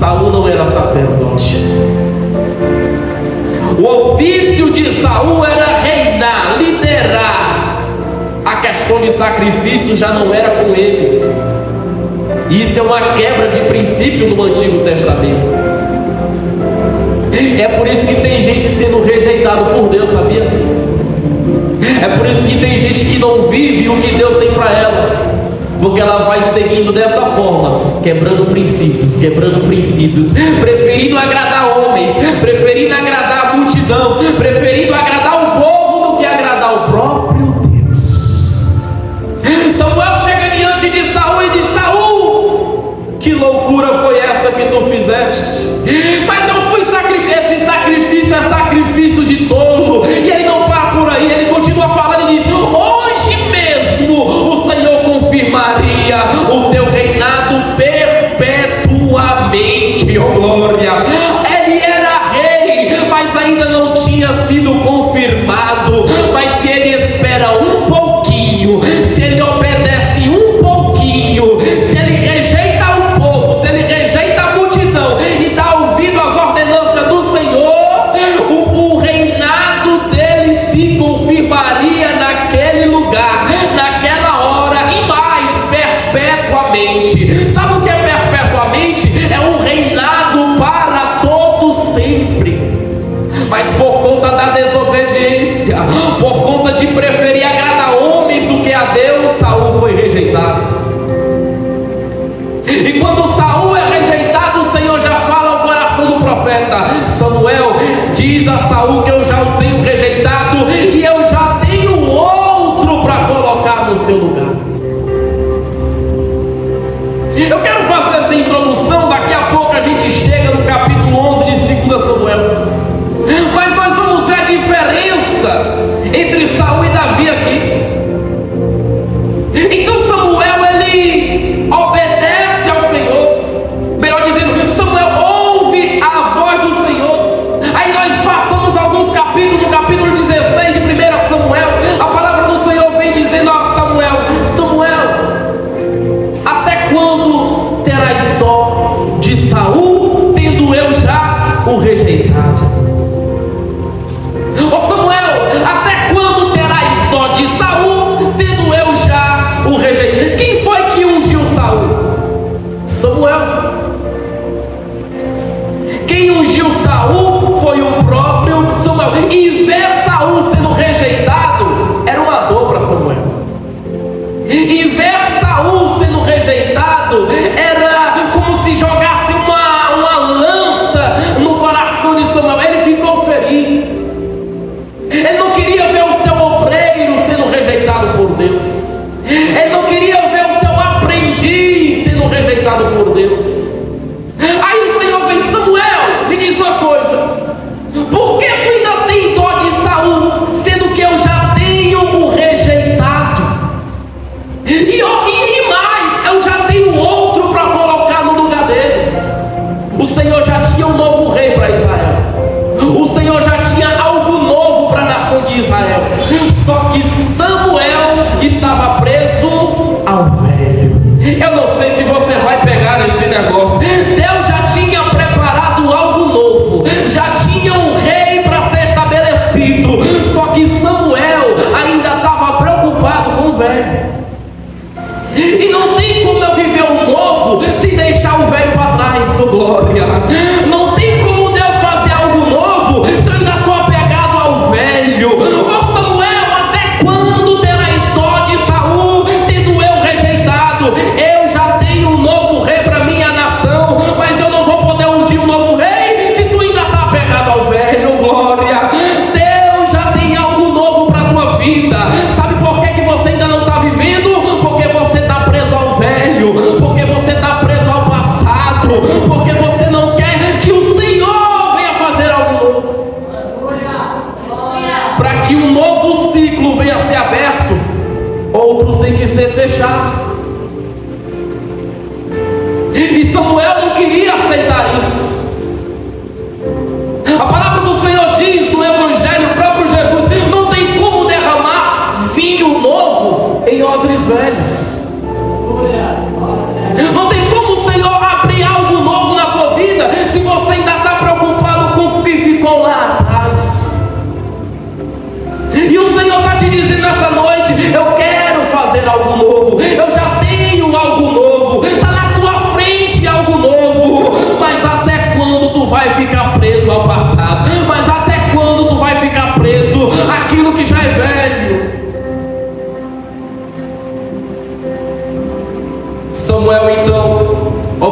Saul não era sacerdote. O ofício de Saul era reinar, liderar. A questão de sacrifício já não era com ele. Isso é uma quebra de princípio no Antigo Testamento. É por isso que tem gente sendo rejeitado por Deus, sabia? É por isso que tem gente que não vive o que Deus tem para ela, porque ela vai seguindo dessa forma, quebrando princípios, preferindo agradar homens, preferindo agradar a multidão, preferindo agradar o povo do que agradar o próprio Deus. Samuel chega diante de Saul e diz: Saul, que loucura foi essa que tu fizeste? Mas eu fui sacrificar. Esse sacrifício é sacrifício de tolo. E ele não para por aí, ele continua falando e diz: hoje mesmo o Senhor confirmaria o teu reinado perpetuamente. Oh glória! Ele era rei, mas ainda não tinha sido confirmado. Mas se ele espera um pouquinho, se ele obedece um pouquinho, se ele rejeita o povo, se ele rejeita a multidão e dá ouvido às ordenanças do Senhor, o reinado dele se confirmaria naquele lugar, naquela hora e mais, perpetuamente. Sabe o que é perpetuamente? É um reinado para todo sempre. Mas por conta da desobediência, por conta de preferir agradar homens do que a Deus, Saul foi rejeitado. E quando Saul é rejeitado, o Senhor já fala ao coração do profeta Samuel: diz a Saul que eu já o tenho rejeitado e eu já tenho outro para colocar no seu lugar. Eu quero fazer essa introdução, daqui a pouco a gente chega no capítulo 11 de 2 Samuel. Mas nós vamos ver a diferença entre Saul e Davi aqui. Então Samuel, ele obedece ao Senhor, melhor dizendo, Samuel ouve a voz do Senhor. Aí nós passamos alguns capítulos, no capítulo 16 de 1 Samuel, a palavra do Senhor vem dizendo a Samuel: Samuel, até quando terás dó de Saul, tendo eu já o rejeitado? Ô Samuel, até quando terás dó de Saul, tendo eu já o rejeitado? Quem foi que ungiu Saul? Samuel. Quem ungiu Saul foi o próprio Samuel. E ver Saul sendo rejeitado era uma dor para Samuel. E ver Saul sendo rejeitado era como se jogasse uma lança no coração de Samuel. Ele ficou ferido. Ele não queria ver o seu obreiro sendo rejeitado por Deus. Ele não queria ver o seu aprendiz sendo rejeitado por Deus. Aí o Senhor vem: Samuel, me diz uma coisa: por que tu ainda tem dó de Saul, sendo que eu já tenho o rejeitado? E mais, eu já tenho outro para colocar no lugar dele. O Senhor já tinha um novo rei para Israel. O Senhor já tinha algo novo para a nação de Israel. Só que Samuel estava preso ao velho. Eu não sei se você vai pegar esse negócio. Deus já tinha preparado algo novo, já tinha um rei para ser estabelecido. Só que Samuel ainda estava preocupado com o velho. E não tem como eu viver o novo sem deixar o velho para trás. Oh glória! Não tem como Deus fazer algo novo se eu ainda estou apegado ao velho. Oh Samuel, até quando terás dó de Saul, tendo eu rejeitado? Eu já tenho um novo rei para minha nação, mas eu não vou poder ungir um novo rei se tu ainda está apegado ao velho. Oh glória! Deus já tem algo novo para a tua vida. Sabe por que você ainda não está vivendo? Porque você está preso ao velho, porque você está preso ao passado, porque você não quer que o Senhor venha fazer algo novo. Para que um novo ciclo venha a ser aberto, outros têm que ser fechados. E Samuel não queria aceitar isso. A palavra do Senhor diz no Evangelho, o próprio Jesus: não tem como derramar vinho novo em odres velhos. Não tem como o Senhor abrir algo novo na tua vida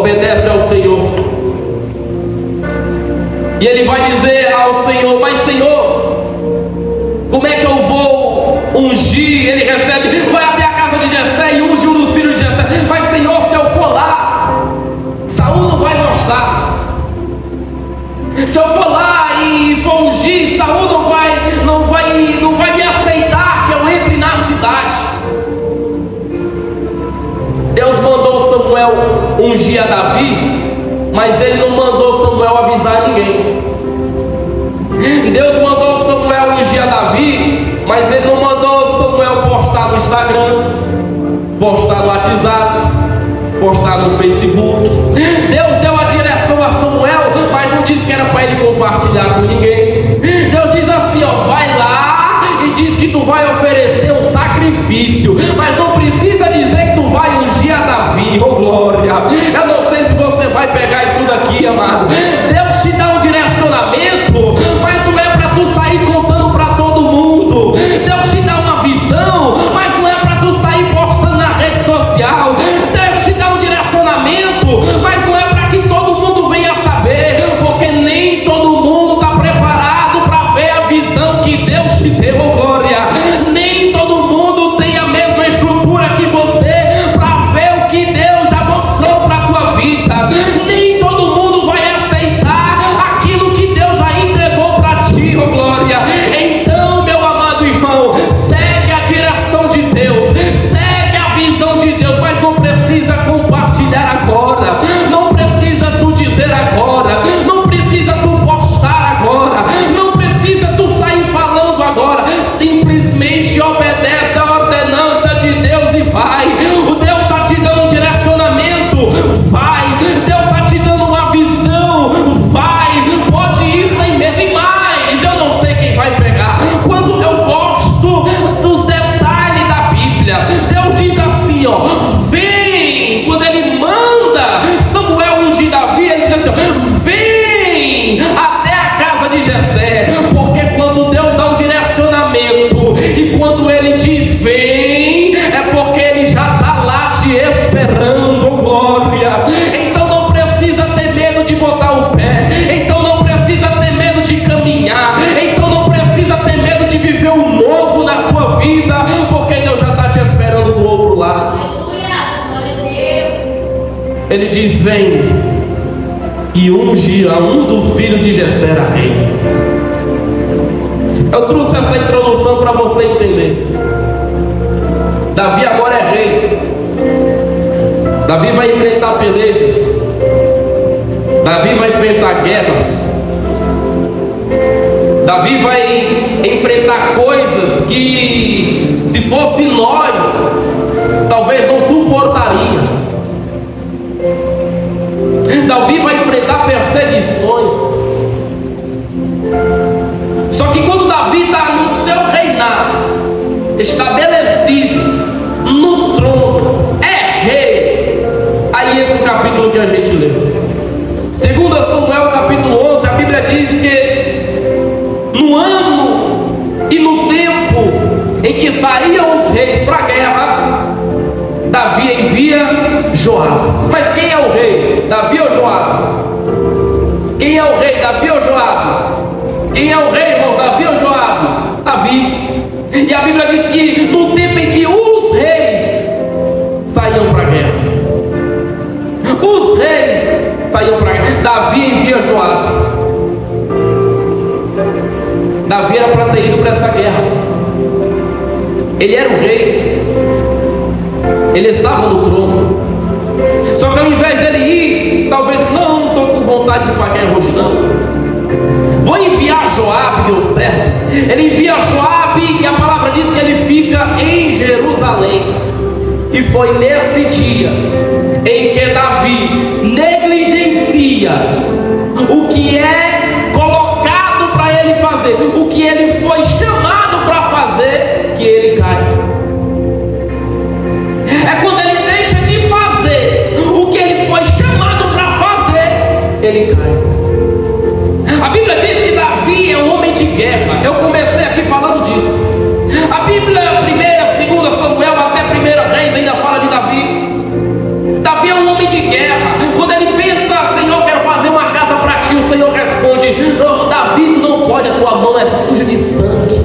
obedece ao Senhor. E ele vai dizer ao Senhor: mas Senhor, como é que eu vou ungir? Ele recebe, vai até a casa de Jessé e unge um dos filhos de Jessé. Mas Senhor, se eu for lá, Saul não vai gostar. Se eu for lá e for ungir, Saul não vai me aceitar que eu entre na cidade. Deus mandou Samuel ungir a Davi, mas ele não mandou Samuel avisar ninguém. Deus mandou Samuel ungir a Davi, mas ele não mandou Samuel postar no Instagram, postar no WhatsApp, postar no Facebook. Deus deu a direção a Samuel, mas não disse que era para ele compartilhar com ninguém. Deus diz assim, ó: vai lá e diz que tu vai oferecer um sacrifício, mas não precisa dizer que tu vai ungir a Davi. Oh glória! Eu não sei se você vai pegar isso daqui, amado. Deus te dá um direcionamento, mas não é para tu sair contando para todo mundo. Deus te dá uma visão, mas não é para tu sair postando na rede social. Deus te dá um direcionamento, mas não é para que todo mundo venha saber, porque nem todo mundo está preparado para ver a visão que Deus te deu. Oh glória! Nem todo mundo tem a mesma estrutura que você para ver o que Deus já mostrou para a tua vida. Nem todo mundo vai aceitar aquilo que Deus já entregou para ti. Oh glória! Então, meu amado irmão, segue a direção de Deus, segue a visão de Deus, mas não precisa compartilhar agora, não precisa tu dizer agora, não precisa tu postar agora, não precisa tu sair falando agora. Simplesmente obedece a ordenança de Deus e vai. O Deus está te dando um direcionamento, vai. Deus está te dando uma visão, vai. Pode ir sem medo. E mais, eu não sei quem vai pegar. Quando eu gosto dos detalhes da Bíblia, Deus diz assim, ó: vem. Quando ele manda Samuel ungir Davi, ele diz assim, ó: vem até a casa de Jessé. Porque quando Deus dá um direcionamento e quando ele diz vem, é porque ele já está lá te esperando. Glória! Então não precisa ter medo de botar o pé, então não precisa ter medo de caminhar, então não precisa ter medo de viver um novo na tua vida, porque Deus já está te esperando do outro lado. Ele diz: vem e unge a um dos filhos de Jessé a rei. Eu trouxe essa introdução para você entender. Davi agora é rei. Davi vai enfrentar pelejas. Davi vai enfrentar guerras. Davi vai enfrentar coisas que, se fosse nós, talvez não suportaria. Davi vai enfrentar perseguições. Só que quando Davi está no seu reinado, estabelecido no trono, é rei, aí entra o capítulo que a gente lê. 2 Samuel capítulo 11, a Bíblia diz que no ano e no tempo em que saíam os reis para a guerra, Davi envia Joabe. Mas quem é o rei? Davi ou Joabe? Quem é o rei? Davi ou Joabe? Quem é o rei, irmãos? Davi ou Joabe? Davi. E a Bíblia diz que no tempo em que os reis saíam para a guerra, os reis saíam para a guerra, Davi envia Joabe. Davi era para ter ido para essa guerra. Ele era o rei, ele estava no trono. Só que ao invés dele ir, talvez, não estou com vontade de ir para a guerra hoje não, vou enviar Joabe, meu servo. Ele envia Joabe e a palavra diz que ele fica em Jerusalém. E foi nesse dia em que Davi negligencia o que é colocado para ele fazer, o que ele foi chamado para fazer, que ele cai. É quando ele deixa de fazer o que ele foi chamado para fazer, ele cai. A Bíblia diz que Davi é um homem de guerra. Eu comecei aqui falando disso. A Bíblia, 1ª, 2ª Samuel até 1 Reis ainda fala de Davi. Davi é um homem de guerra. Quando ele pensa, Senhor, quero fazer uma casa para ti, o Senhor responde: Davi, tu não pode, a tua mão é suja de sangue.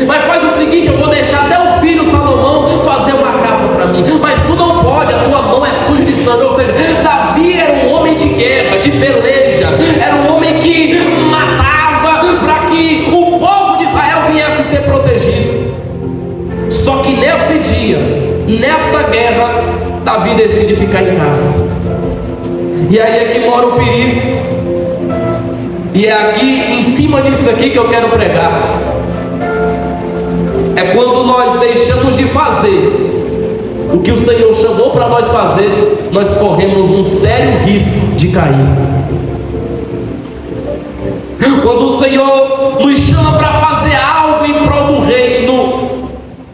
Mas faz o seguinte, eu vou deixar até o filho Salomão fazer uma casa para mim, mas tu não pode, a tua mão é suja de sangue. Ou seja, Davi era um homem de guerra, de peleja, era um homem que matava para que o povo de Israel viesse ser protegido. Só que nesse dia, nessa guerra, Davi decide ficar em casa. E aí é que mora o perigo. E é aqui, em cima disso aqui, que eu quero pregar. É quando nós deixamos de fazer o que o Senhor chamou para nós fazer, nós corremos um sério risco de cair. Quando o Senhor nos chama para fazer algo em prol do reino,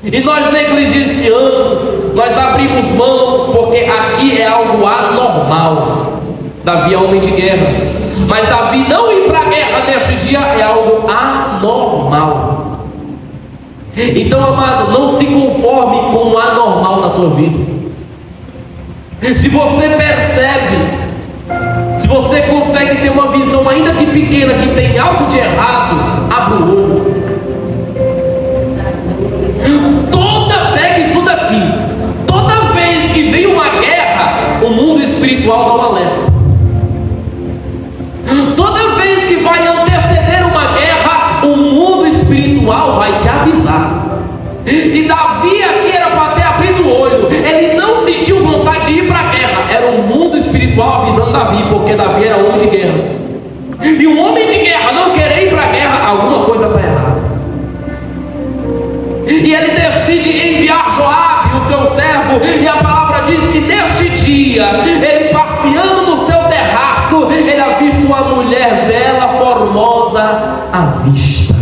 e nós negligenciamos, nós abrimos mão, porque aqui é algo anormal. Davi é homem de guerra, mas Davi não ir para a guerra neste dia é algo anormal. Então, amado, não se conforme com o anormal na tua vida. Se você percebe, se você consegue ter uma visão ainda que pequena, que tem algo de errado, abra o olho. Pega isso daqui. Toda vez que vem uma guerra, o mundo espiritual dá um alerta. Toda vez que vai anteceder uma guerra, o mundo espiritual vai te avisar. E Davi aqui era para ter abrido o olho. Ele não sentiu vontade de ir para a guerra, era o mundo espiritual avisando Davi, porque Davi era homem de guerra. E um homem de guerra não querer ir para a guerra, alguma coisa está errada. E ele decide enviar Joabe, o seu servo, e a palavra diz que neste dia, ele passeando no seu terraço, ele avista uma mulher bela, formosa à vista.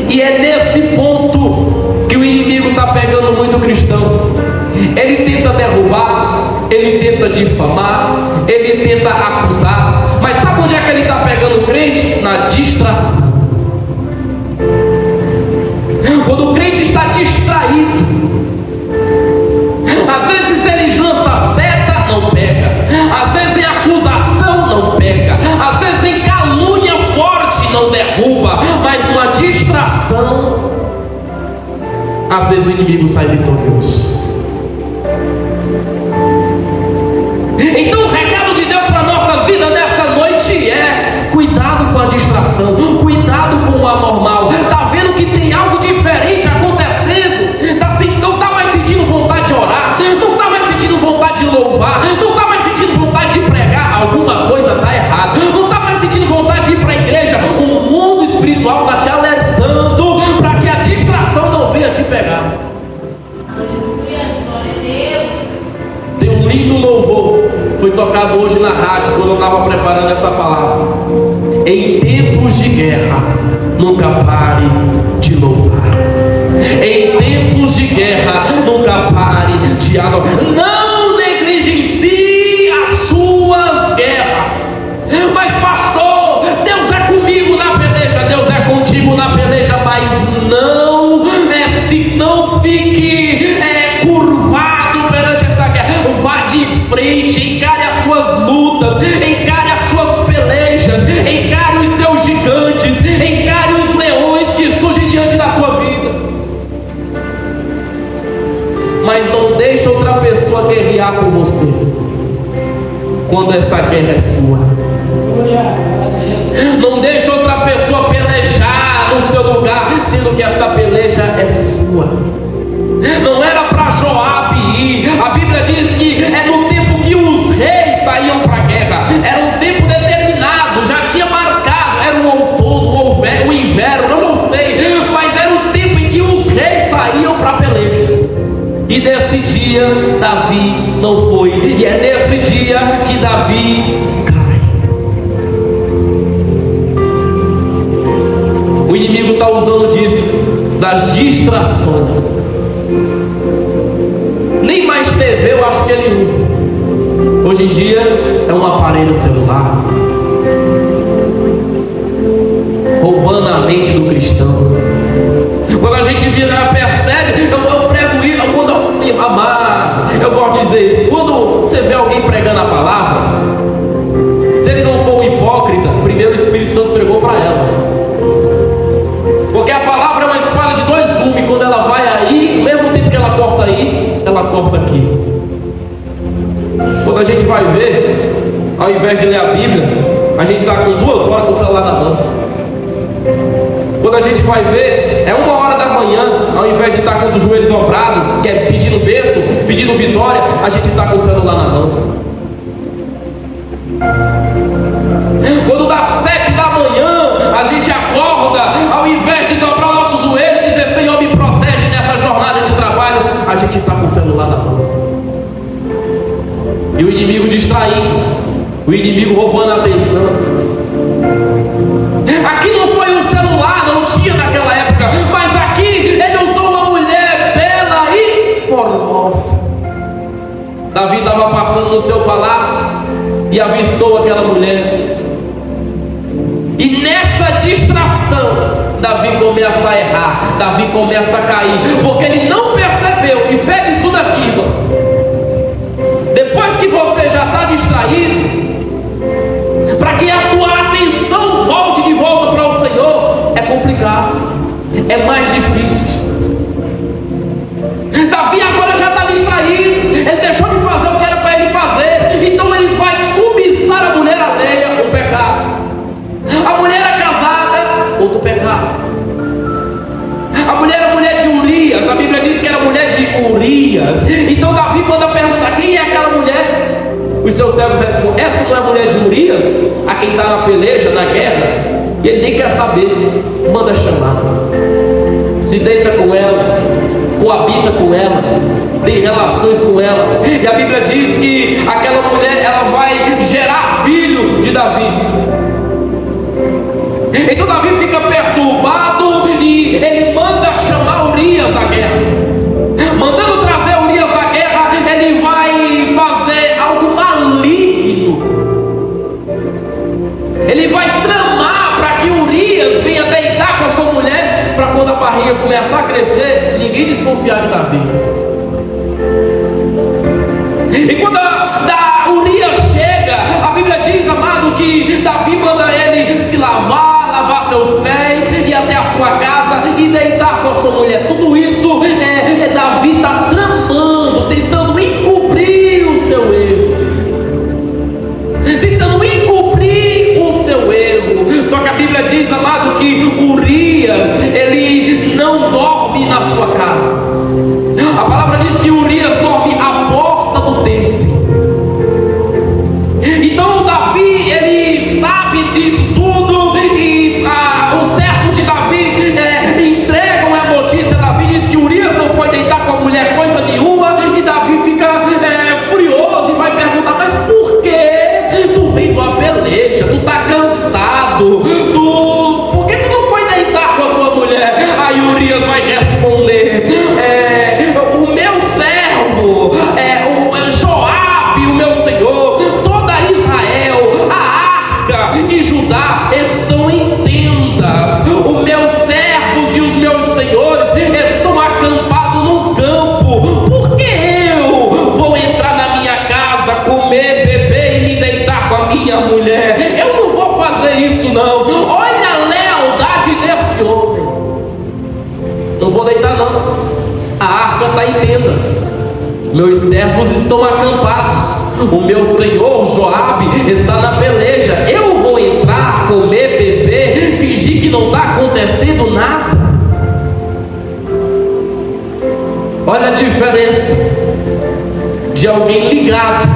E é nesse ponto que o inimigo está pegando muito cristão. Ele tenta derrubar, ele tenta difamar, ele tenta acusar. Mas sabe onde é que ele está pegando o crente? Na distração. Quando o crente está distraído, às vezes ele lança seta, não pega. Às vezes em acusação, não pega. Às vezes em calúnia forte, não derruba. Mas numa distração, às vezes o inimigo sai vitorioso. Então o recado de Deus para a nossa vida nessa noite é: cuidado com a distração, cuidado com o anormal. Está vendo que tem algo diferente acontecendo? Não está mais sentindo vontade de orar, não está mais sentindo vontade de louvar, não está mais sentindo vontade de pregar, alguma coisa está errada. Não está mais sentindo vontade de ir para a igreja, o mundo espiritual está te alertando para que a distração não venha te pegar. Tem um lindo louvor, foi tocado hoje na rádio quando eu estava preparando essa palavra. Em tempos de guerra, nunca pare de louvar. Em tempos de guerra, nunca pare de adorar. Não negligencie as suas guerras. Mas pastor, Deus é comigo na peleja, Deus é contigo na peleja, mas não fique curvado perante essa guerra. Vá de frente, encare as suas lutas, encare as suas pelejas, encare os seus gigantes, encare os leões que surgem diante da tua vida. Mas não deixe outra pessoa guerrear por você quando essa guerra é sua. Não deixe outra pessoa pelejar no seu lugar, sendo que esta peleja é sua. Não era para Joabe ir. A Bíblia diz que é no tempo que os reis saíam para a guerra. Era um tempo determinado, já tinha marcado. Era um outono, um inverno, eu não sei, mas era o tempo em que os reis saíam para a peleja. E nesse dia Davi não foi. E é nesse dia que Davi cai. O inimigo está usando disso, das distrações. Nem mais TV eu acho que ele usa. Hoje em dia é um aparelho celular, roubando a mente do cristão. Quando a gente vira, percebe, eu amado, eu gosto de dizer isso. Quando você vê alguém pregando a palavra, se ele não for um hipócrita, primeiro o Espírito Santo entregou para ela. Porque a palavra é uma espada de dois gumes. Quando ela vai aí, no mesmo tempo que ela corta aí, ela corta aqui. Quando a gente vai ver, ao invés de ler a Bíblia, a gente está com 2 horas com o celular na mão. Quando a gente vai ver, é 1h da manhã, ao invés de estar com o joelho dobrado, que é pedindo bênção, pedindo vitória, a gente está com o celular na mão. Quando dá 7 da manhã, a gente acorda, ao invés de dobrar o nosso joelho e dizer: Senhor, me protege nessa jornada de trabalho, a gente está com o celular na mão. E o inimigo distraindo, o inimigo roubando a atenção. Aqui não foi um celular, não tinha naquela época, mas aqui ele usou uma mulher bela e formosa. Davi estava passando no seu palácio e avistou aquela mulher. E nessa distração, Davi começa a errar, Davi começa a cair, porque ele não percebeu. E pega isso daqui, irmão. Depois que você já está distraído, para que a tua atenção volte de volta para o Senhor, é complicado, é mais difícil. Davi agora já está distraído, ele deixou de fazer o que era para ele fazer, então ele vai cobiçar a mulher alheia, um pecado. A mulher é casada, outro pecado. A mulher era mulher de Urias, a Bíblia diz que era mulher de Urias. Então Davi manda perguntar: quem é aquela mulher? Os seus servos respondem: essa não é a mulher de Urias, a quem está na peleja, na guerra? E ele nem quer saber, manda chamar, se deita com ela, coabita com ela, tem relações com ela. E a Bíblia diz que aquela mulher, ela vai gerar filho de Davi. Então Davi fica perturbado e ele manda chamar Urias da guerra. Mandando trazer Urias da guerra, ele vai fazer algo maligno. Ele vai tramar para que Urias venha deitar com a sua mulher, para quando a barriga começar a crescer, ninguém desconfiar de Davi. E quando da Urias chega, a Bíblia diz, amado, que Davi manda ele se lavar seus pés, ir até a sua casa e deitar com a sua mulher. Tudo isso Davi está tramando, tentando encobrir o seu erro, tentando encobrir o seu erro. Só que a Bíblia diz, amado, que Urias, ele não dorme na sua casa. A palavra diz que Urias dorme à porta do templo. Então Davi, ele sabe disso tudo, e os servos de Davi entregam a notícia. Davi diz que Urias não foi deitar com a mulher coisa nenhuma, e Davi fica furioso e vai perguntar: mas por que tu veio de uma peleja, tu está cansado, por que tu não foi deitar com a tua mulher? Aí Urias vai responder: o meu servo, o Joabe, o meu senhor, toda Israel, a arca e Judá estão em tendas. Os meus servos e os meus senhores estão acampados no campo. Por que eu vou entrar na minha casa, comer, beber e me deitar com a minha mulher? Eu não vou fazer isso, não. Olha a lealdade desse homem. Não vou deitar, não. A arca está em tendas, meus servos estão acampados, o meu senhor Joabe está na peleja. Eu vou entrar, comer, beber, fingir que não está acontecendo nada? Olha a diferença de alguém ligado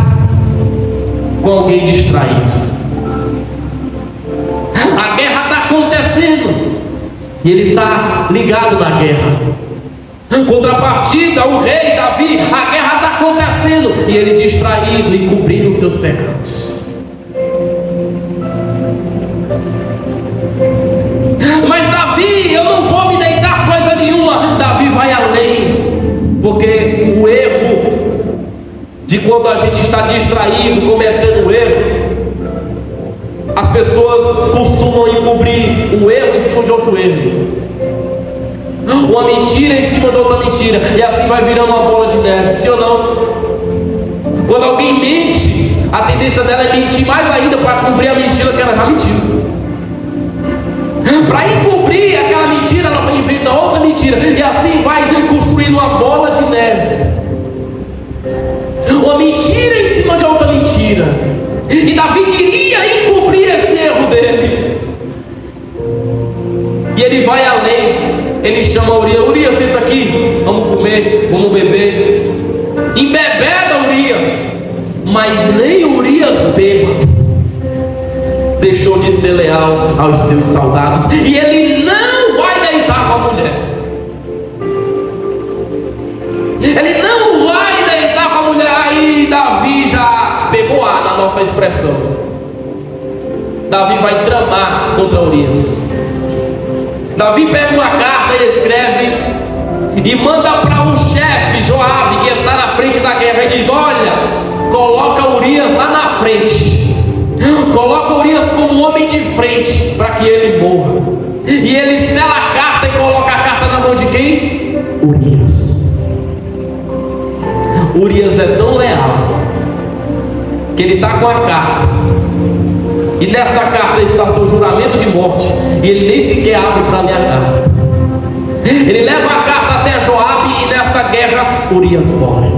com alguém distraído. A guerra está acontecendo e ele está ligado na guerra. Contrapartida, o rei Davi, a guerra está acontecendo e ele distraído e cobrindo os seus pecados. Mas Davi, eu não vou me deitar coisa nenhuma. Davi vai além, porque o erro de quando a gente está distraído, cometendo erro, as pessoas costumam encobrir um erro em cima de outro erro. Uma mentira em cima da outra mentira, e assim vai virando uma bola de neve, sim ou não? Quando alguém mente, a tendência dela é mentir mais ainda para cobrir a mentira que ela já mentiu. Para encobrir aquela mentira, ela inventa outra mentira, e assim vai construindo uma bola de neve. Uma mentira em cima de outra mentira. E Davi queria encobrir esse erro dele. E ele vai além. Ele chama Urias: Urias, senta aqui, vamos comer, vamos beber. Embebeda Urias, mas nem Urias bêbado deixou de ser leal aos seus soldados. E ele não vai deitar com a mulher. Ele não vai deitar com a mulher. Aí Davi já pegou A na nossa expressão. Davi vai tramar contra Urias. Davi pega uma carta e escreve e manda para o chefe Joabe, que está na frente da guerra, e diz: olha, coloca Urias lá na frente, coloca Urias como homem de frente, para que ele morra. E ele sela a carta e coloca a carta na mão de quem? Urias. Urias é tão leal que ele está com a carta, e nessa carta está seu juramento de morte, e ele nem sequer abre para ler a carta. Ele leva a carta até Joabe, e nesta guerra Urias morre.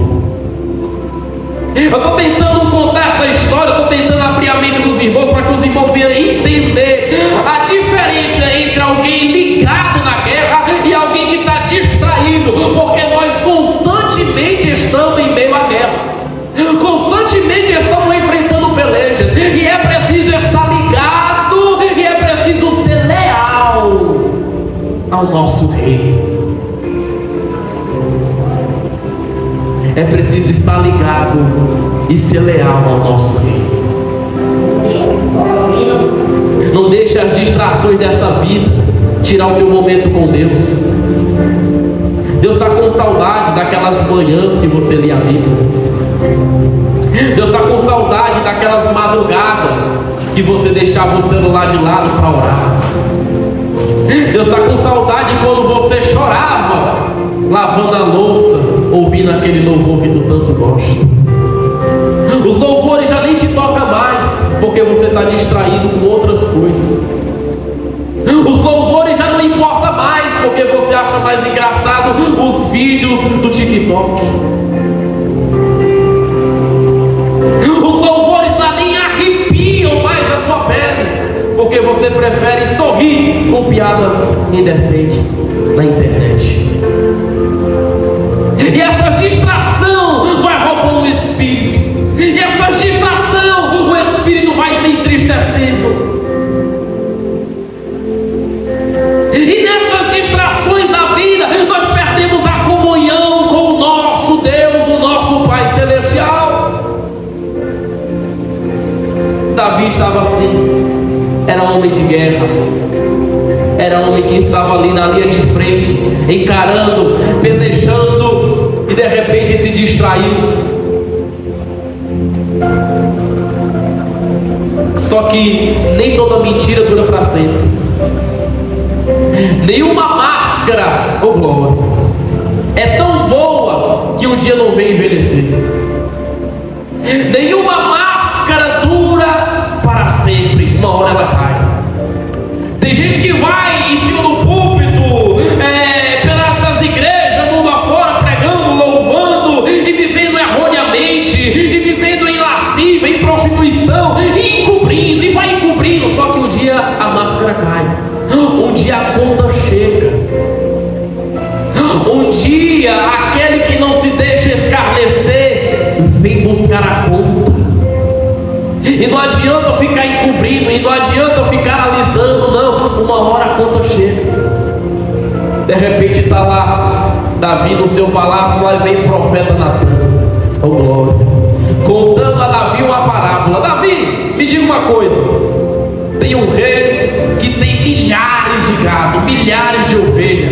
Eu estou tentando contar essa história, estou tentando abrir a mente dos irmãos, para que os irmãos venham entender a diferença entre alguém ligado na guerra e alguém que está distraído, porque nós constantemente estamos em meio a guerras, constantemente estamos enfrentando pelejas, e é preciso estar ligado, e é preciso ser leal ao nosso rei. É preciso estar ligado e ser leal ao nosso rei. Não deixe as distrações dessa vida tirar o teu momento com Deus. Deus está com saudade daquelas manhãs que você lia a Bíblia. Deus está com saudade daquelas madrugadas que você deixava o celular de lado para orar. Deus está com saudade quando você chorava lavando a louça, ouvindo aquele louvor que tu tanto gosta. Os louvores já nem te tocam mais, porque você está distraído com outras coisas. Os louvores já não importam mais, porque você acha mais engraçado os vídeos do TikTok. Os louvores já nem arrepiam mais a tua pele, porque você prefere sorrir com piadas indecentes na internet. E essa distração vai roubando o espírito, e essa distração, o espírito vai se entristecendo. E nessas distrações da vida, nós perdemos a comunhão com o nosso Deus, o nosso Pai Celestial. Davi estava assim, era homem de guerra, era homem que estava ali na linha de frente, encarando, pelejando, e de repente se distraiu. Só que nem toda mentira dura para sempre. Nenhuma máscara, oh glória, é tão boa que um dia não vem envelhecer. Nenhuma máscara dura para sempre, uma hora ela cai. Tem gente que vai em cima do púlpito, pelas igrejas, mundo afora, pregando, louvando, e vivendo erroneamente, e vivendo em lascívia, em prostituição, e encobrindo, e vai encobrindo. Só que um dia a máscara cai, um dia a conta chega, um dia aquele que não se deixa escarnecer vem buscar a conta. E não adianta eu ficar encobrindo, e não adianta eu ficar alisando, não. Uma hora a conta chega. De repente está lá Davi no seu palácio, lá vem o profeta Natan, oh glória, contando a Davi uma parábola. Davi, me diga uma coisa: tem um rei que tem milhares de gado, milhares de ovelhas,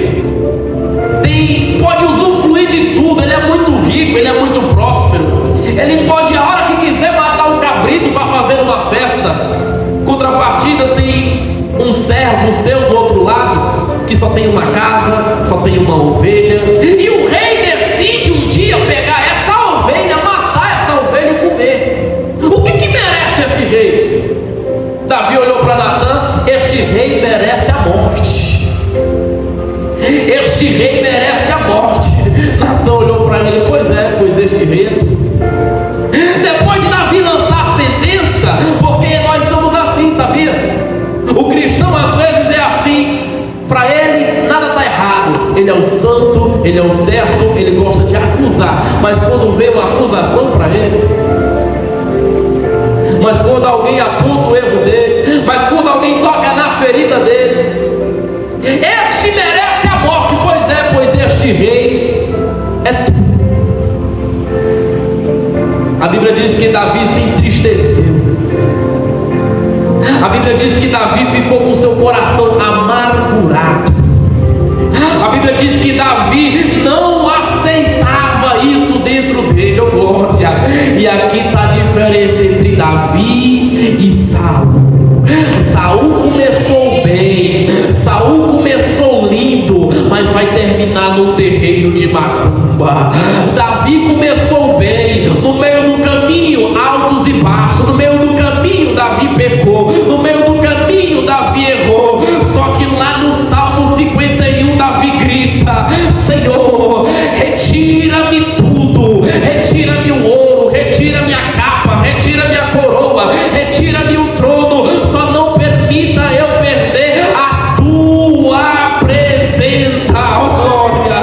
pode usufruir de tudo, ele é muito rico, ele é muito próspero, ele pode a hora que quiser matar um cabrito para fazer uma festa. Contrapartida, tem um servo seu do outro lado que só tem uma casa, só tem uma ovelha, e o rei decide um dia pegar essa ovelha, matar essa ovelha e comer. O que merece esse rei? Davi olhou para Natã: este rei merece a morte. Este rei merece a morte. Natã olhou para ele: pois este rei é tu. Depois de Davi lançar a sentença, porque nós somos assim, sabia? O cristão às vezes é assim. Para ele nada está errado, ele é o santo, ele é o certo, ele gosta de acusar, mas quando vem uma acusação para ele, mas quando alguém aponta o erro dele, mas quando alguém toca na ferida dele, este merece a morte. Pois este rei é tu. A Bíblia diz que Davi se entristeceu. A Bíblia diz que Davi ficou com seu coração amargurado. A Bíblia diz que Davi não aceitava isso dentro dele. Oh, glória! E aqui está a diferença entre Davi e Saul. Saul começou bem, Saul começou lindo, mas vai terminar no terreiro de macumba. Davi começou bem, no meio do caminho altos e baixos, no meio do caminho Davi pecou, no meio do caminho Davi errou. Só que lá no Salmo 51 Davi grita: Senhor, retira-me tudo, retira-me o ouro, retira minha capa, retira minha coroa, retira-me o trono, só não permita eu perder a tua presença. Oh, glória!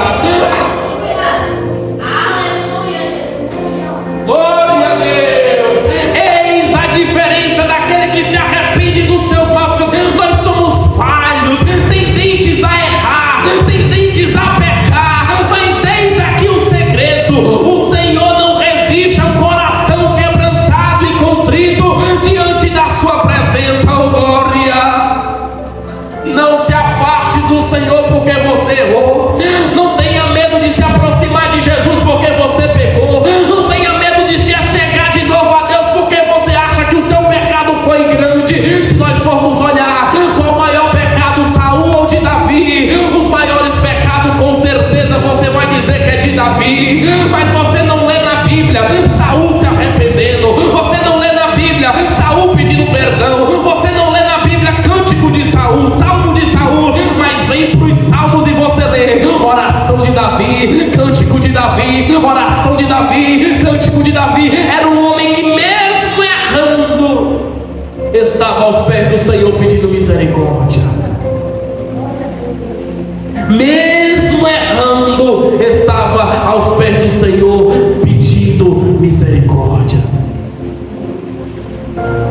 Glória a Deus! Eis a diferença daquele que se arrepende dos seus maus caminhos. Nós somos falhos, tendentes a errar, tendentes a pecar, mas eis aqui o segredo: o Senhor não resiste a um coração quebrantado e contrito diante da sua presença. Oh, glória! Não se afaste do Senhor porque você errou. Não tenha medo de se aproximar de Jesus porque você pecou. Não tenha medo de se achegar de novo a Deus porque você acha que o seu pecado foi grande. Se nós formos olhar qual o maior pecado, Saul ou de Davi, os maiores pecados com certeza você vai dizer que é de Davi. Mas você não lê na Bíblia Saul se arrependendo, você não lê na Bíblia Saul pedindo perdão, você não lê na Bíblia cântico de Saul, salmo de Saul, mas vem para os salmos e você lê oração de Davi, cântico de Davi, oração de Davi, cântico de Davi. Era um homem que mesmo errando estava aos pés do Senhor pedindo misericórdia. Mesmo errando, estava aos pés do Senhor pedindo misericórdia.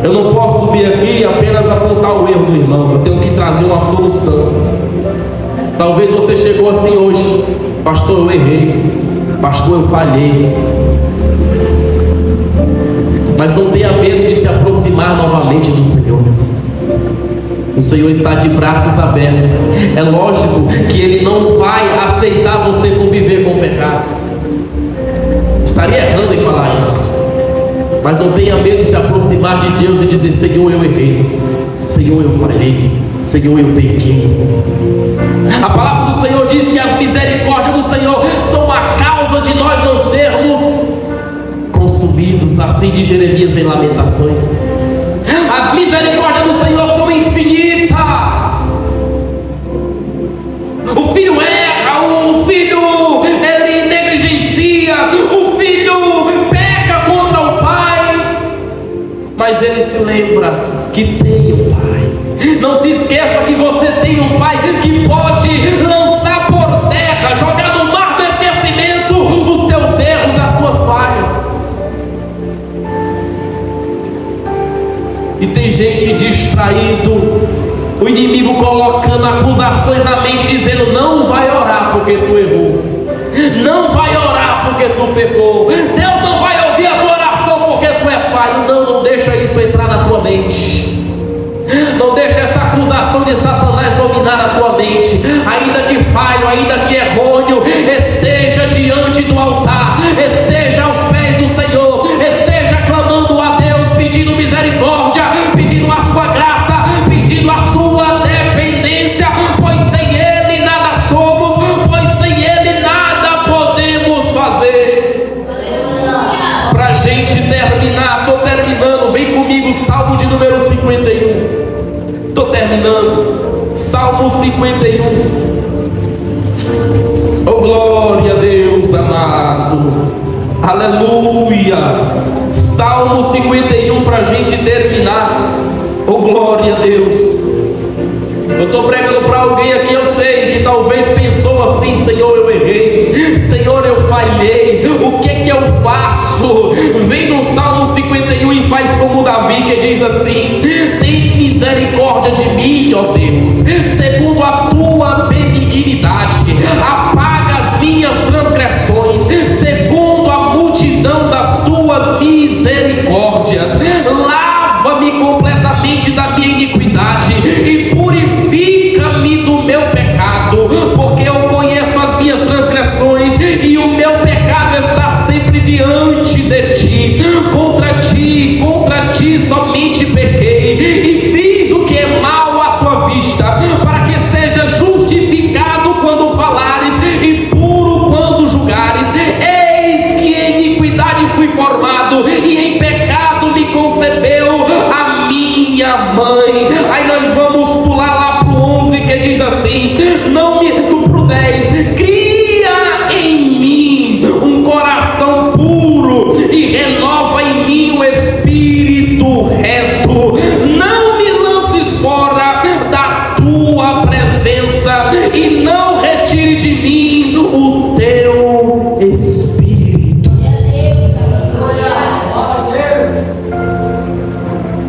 Eu não posso vir aqui apenas apontar o erro do irmão, eu tenho que trazer uma solução. Talvez você chegou assim hoje: pastor, eu errei, pastor, eu falhei. Mas não tenha medo de se aproximar novamente do Senhor. O Senhor está de braços abertos. É lógico que Ele não vai aceitar você conviver com o pecado. Estaria errando em falar isso. Mas não tenha medo de se aproximar de Deus e dizer: Senhor, eu errei, Senhor, eu falhei, Senhor, eu pequei. A palavra do Senhor diz que as misericórdias do Senhor são a causa de nós não sermos consumidos, assim de Jeremias em Lamentações. As misericórdias do Senhor são infinitas. O filho erra, o filho ele negligencia, o filho peca contra o pai, mas ele se lembra que tem um pai. Não se esqueça que você tem um pai que pode lançar por terra, jogar no mar do esquecimento os teus erros, as tuas falhas. E tem gente distraído, o inimigo colocando acusações na mente, dizendo: não vai orar porque tu errou, não vai orar porque tu pecou, Deus não vai ouvir a tua oração porque tu é falho. Não deixa isso entrar na tua mente. Não deixa essa acusação de Satanás dominar a tua mente. Ainda que falho, ainda que errôneo, esteja diante do altar, esteja aos pés do Senhor, esteja clamando a Deus, pedindo misericórdia, pedindo a sua graça, pedindo a sua dependência, pois sem Ele gente terminar. Estou terminando, vem comigo, Salmo de número 51. Estou terminando, Salmo 51. Oh, glória a Deus amado, aleluia. Salmo 51 para a gente terminar. Oh, glória a Deus. Eu estou pregando para alguém aqui, eu sei, que talvez pensou assim: Senhor, eu errei, Senhor, eu falhei, o que eu faço? Vem no Salmo 51 e faz como Davi, que diz assim: tem misericórdia de mim, ó Deus, segundo a tua benignidade, apaga as minhas transgressões, segundo a multidão das tuas misericórdias, lava-me completamente da minha iniquidade e purifica-me do meu pecado, porque eu conheço as minhas transgressões e o meu pecado está sempre diante de ti. Contra ti somente pequei e fiz o que é mal à tua vista, para que seja justificado quando falares e puro quando julgares. Eis que em iniquidade fui formado e em pecado me concebeu a minha mãe. Aí nós vamos pular lá para o 11, que diz assim: não me, pro 10, cria em mim um coração puro e renova em mim o espírito reto, não me lances fora da tua presença e não retire de mim o teu espírito.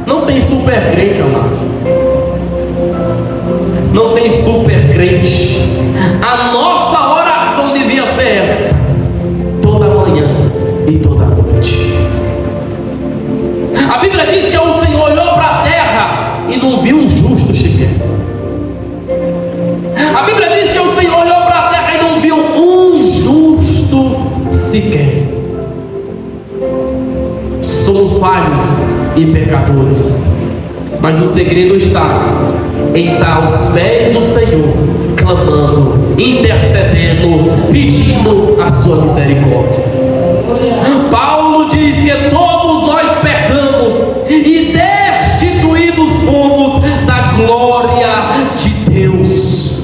Não tem super crente, amado, não tem super crente. A nossa oração devia ser essa, toda manhã e toda noite. A Bíblia diz que o Senhor olhou para a terra e não viu um justo sequer. A Bíblia diz que o Senhor olhou para a terra e não viu um justo sequer. Somos falhos e pecadores, mas o segredo está em estar aos pés do Senhor, clamando, intercedendo, pedindo a sua misericórdia. Paulo diz que todos nós pecamos e destituídos fomos da glória de Deus.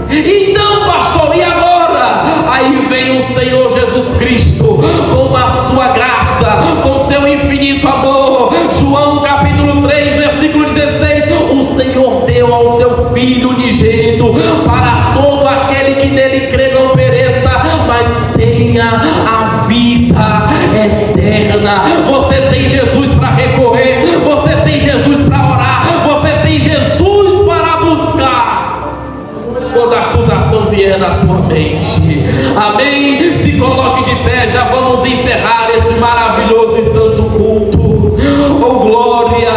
Então, pastor, e agora? Aí vem o Senhor Jesus Cristo com a sua graça, com seu infinito amor. João capítulo 3, versículo 16: o Senhor deu ao seu Filho unigênito, para todo aquele que nele crê não pereça, mas tenha a vida eterna. Você tem Jesus para recorrer, você tem Jesus para orar, você tem Jesus para buscar quando a acusação vier na tua mente. Amém? Se coloque de pé, já vamos encerrar este maravilhoso e santo culto. Oh, glória!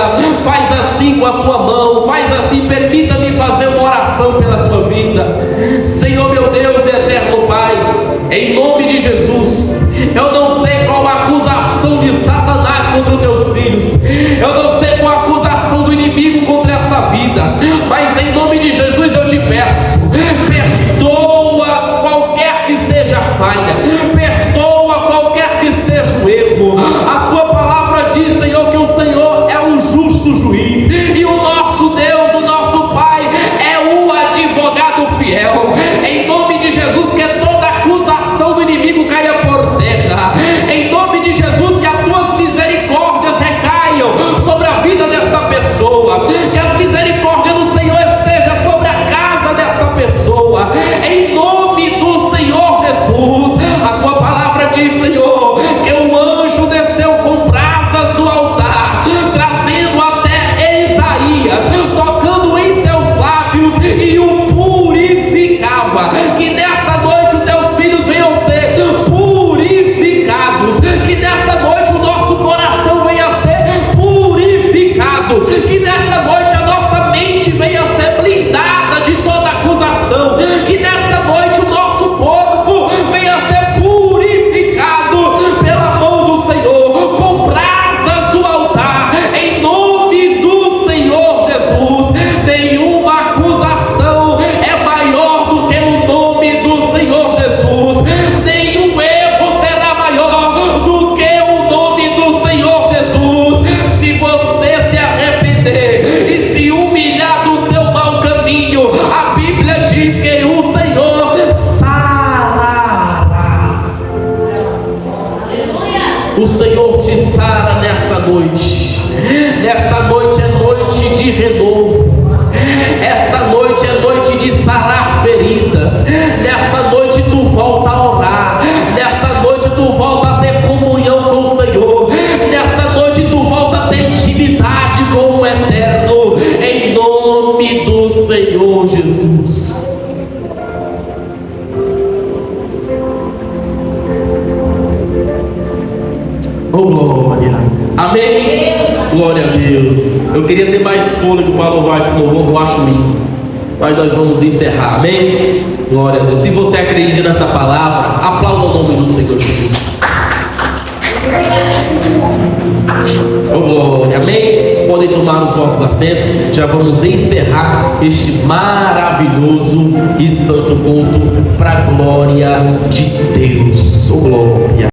Faz assim com a tua mão, faz assim, permita-me fazer uma oração pela tua vida. Senhor meu Deus e eterno Pai, em nome de Jesus, eu não sei qual a acusação de Satanás contra os teus filhos, eu não sei qual a acusação do inimigo contra esta vida, mas em nome de Jesus eu te peço, perdoa qualquer que seja a falha, perdoa qualquer que seja o erro. A tua palavra diz, Senhor, que o Senhor é o justo juiz, e o nosso Deus, o nosso Pai, é o advogado fiel. Em nome de Jesus, que toda acusação do inimigo caia por terra. Em nome de Jesus, que as tuas misericórdias recaiam sobre a vida desta pessoa, que as misericórdias do Senhor estejam sobre a casa dessa pessoa. Em nome do Senhor Jesus, a tua O Senhor te sara nessa noite. Essa noite é noite de renovo. Essa noite é noite de sarar feridas. Nessa noite tu volta a orar. Nessa noite tu volta a ter comunhão com o Senhor. Nessa noite tu volta a ter intimidade com o Eterno. Em nome do Senhor Jesus. Oh, glória. Amém? Glória a Deus. Eu queria ter mais fôlego para louvar esse louvor, eu acho lindo. Mas nós vamos encerrar. Amém? Glória a Deus. Se você acredita nessa palavra, aplauda o nome do Senhor Jesus. Oh, glória. Amém? Podem tomar os vossos assentos. Já vamos encerrar este maravilhoso e santo culto para a glória de Deus. Oh, glória.